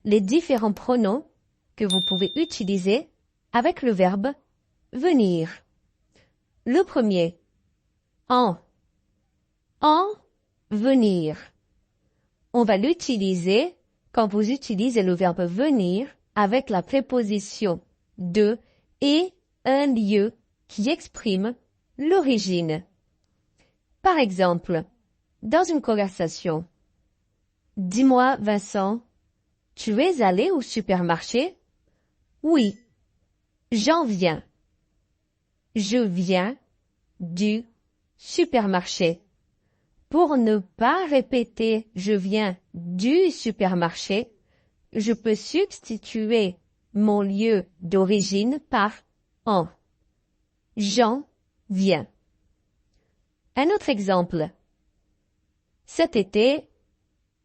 les différents pronoms que vous pouvez utiliser avec le verbe venir. Le premier, en venir. On va l'utiliser quand vous utilisez le verbe venir avec la préposition de et un lieu qui exprime l'origine. Par exemple, dans une conversation, dis-moi, Vincent, tu es allé au supermarché? Oui, j'en viens. Je viens du supermarché. Pour ne pas répéter je viens du supermarché, je peux substituer mon lieu d'origine par en. J'en viens. Un autre exemple. Cet été,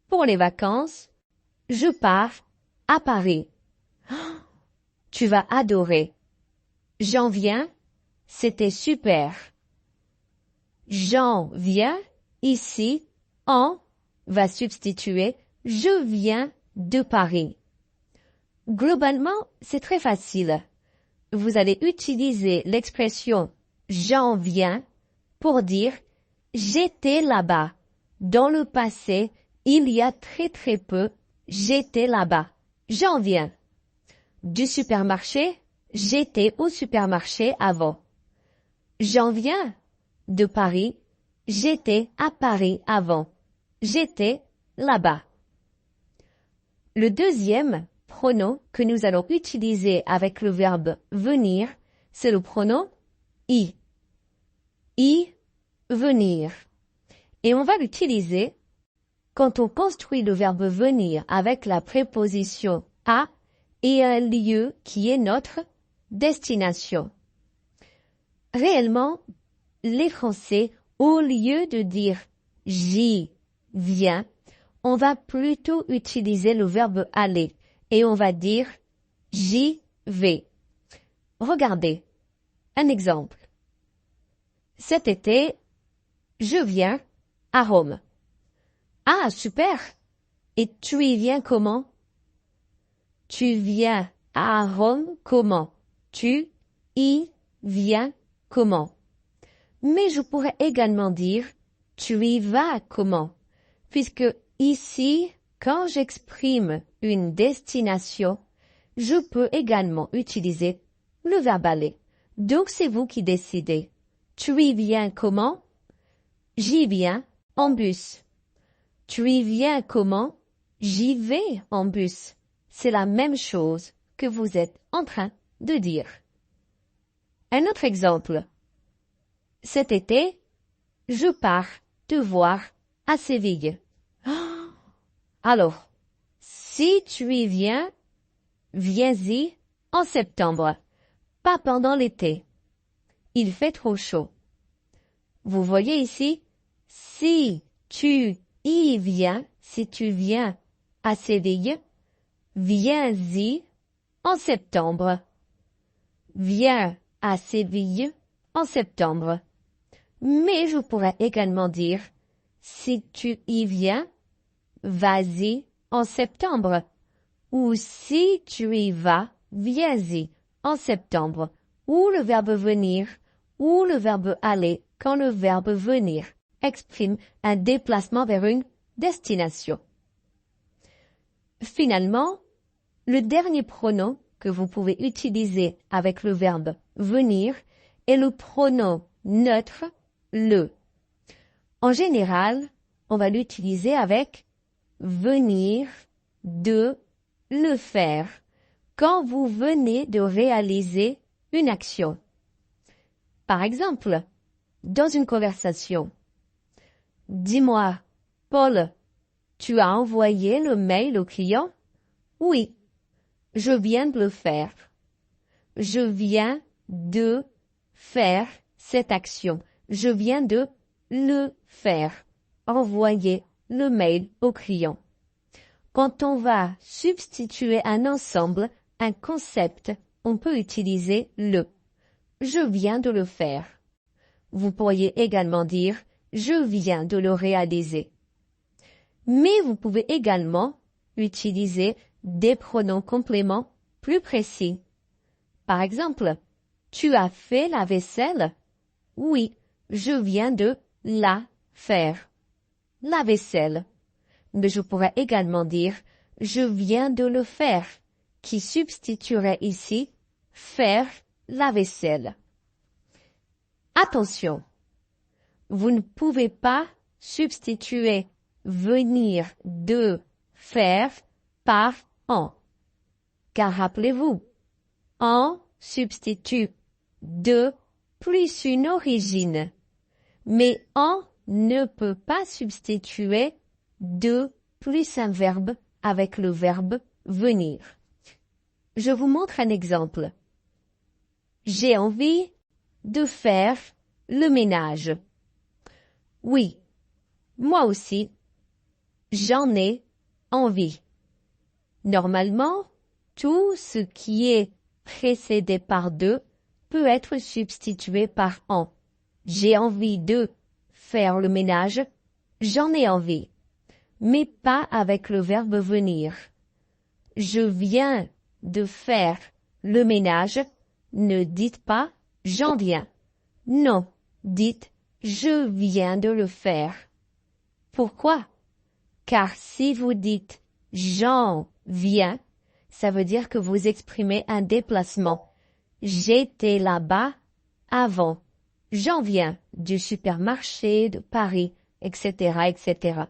pour les vacances, je pars à Paris. Tu vas adorer. J'en viens, c'était super. J'en viens, ici, en va substituer je viens de Paris. Globalement, c'est très facile. Vous allez utiliser l'expression j'en viens pour dire j'étais là-bas. Dans le passé, il y a très peu, j'étais là-bas. J'en viens. Du supermarché, j'étais au supermarché avant. J'en viens de Paris, j'étais à Paris avant. J'étais là-bas. Le deuxième pronom que nous allons utiliser avec le verbe venir, c'est le pronom i. I, venir. Et on va l'utiliser quand on construit le verbe venir avec la préposition à et un lieu qui est notre destination. Réellement, les Français, au lieu de dire j'y viens, on va plutôt utiliser le verbe aller et on va dire j'y vais. Regardez, un exemple. Cet été, je viens à Rome. Ah, super! Et tu y viens comment? Tu viens à Rome comment? Tu y viens comment? Mais je pourrais également dire tu y vas comment? Puisque ici, quand j'exprime une destination, je peux également utiliser le verbe aller. Donc c'est vous qui décidez. Tu y viens comment? J'y viens en bus. Tu y viens comment? J'y vais en bus. C'est la même chose que vous êtes en train de dire. Un autre exemple. Cet été, je pars te voir à Séville. Alors, si tu y viens, viens-y en septembre, pas pendant l'été. Il fait trop chaud. Vous voyez ici, si tu y viens, si tu viens à Séville, viens-y en septembre. Viens à Séville en septembre. Mais je pourrais également dire, si tu y viens, vas-y en septembre. Ou si tu y vas, viens-y en septembre. Ou le verbe venir, ou le verbe aller quand le verbe venir exprime un déplacement vers une destination. Finalement, le dernier pronom que vous pouvez utiliser avec le verbe venir est le pronom neutre le. En général, on va l'utiliser avec venir de le faire quand vous venez de réaliser une action. Par exemple, dans une conversation, dis-moi, Paul, tu as envoyé le mail au client? Oui, je viens de le faire. Je viens de faire cette action. Je viens de le faire. Envoyer le mail au client. Quand on va substituer un ensemble, un concept, on peut utiliser le. Je viens de le faire. Vous pourriez également dire je viens de le réaliser. Mais vous pouvez également utiliser des pronoms compléments plus précis. Par exemple, tu as fait la vaisselle? Oui, je viens de la faire. La vaisselle. Mais je pourrais également dire je viens de le faire, qui substituerait ici faire la vaisselle. Attention! Vous ne pouvez pas substituer venir de faire par en. Car rappelez-vous, en substitue de plus une origine. Mais en ne peut pas substituer de plus un verbe avec le verbe venir. Je vous montre un exemple. J'ai envie de faire le ménage. Oui, moi aussi, j'en ai envie. Normalement, tout ce qui est précédé par de peut être substitué par en. J'ai envie de faire le ménage, j'en ai envie, mais pas avec le verbe venir. Je viens de faire le ménage, ne dites pas j'en viens. Non, dites je viens de le faire. Pourquoi? Car si vous dites j'en viens, ça veut dire que vous exprimez un déplacement. J'étais là-bas avant. J'en viens du supermarché de Paris, etc., etc.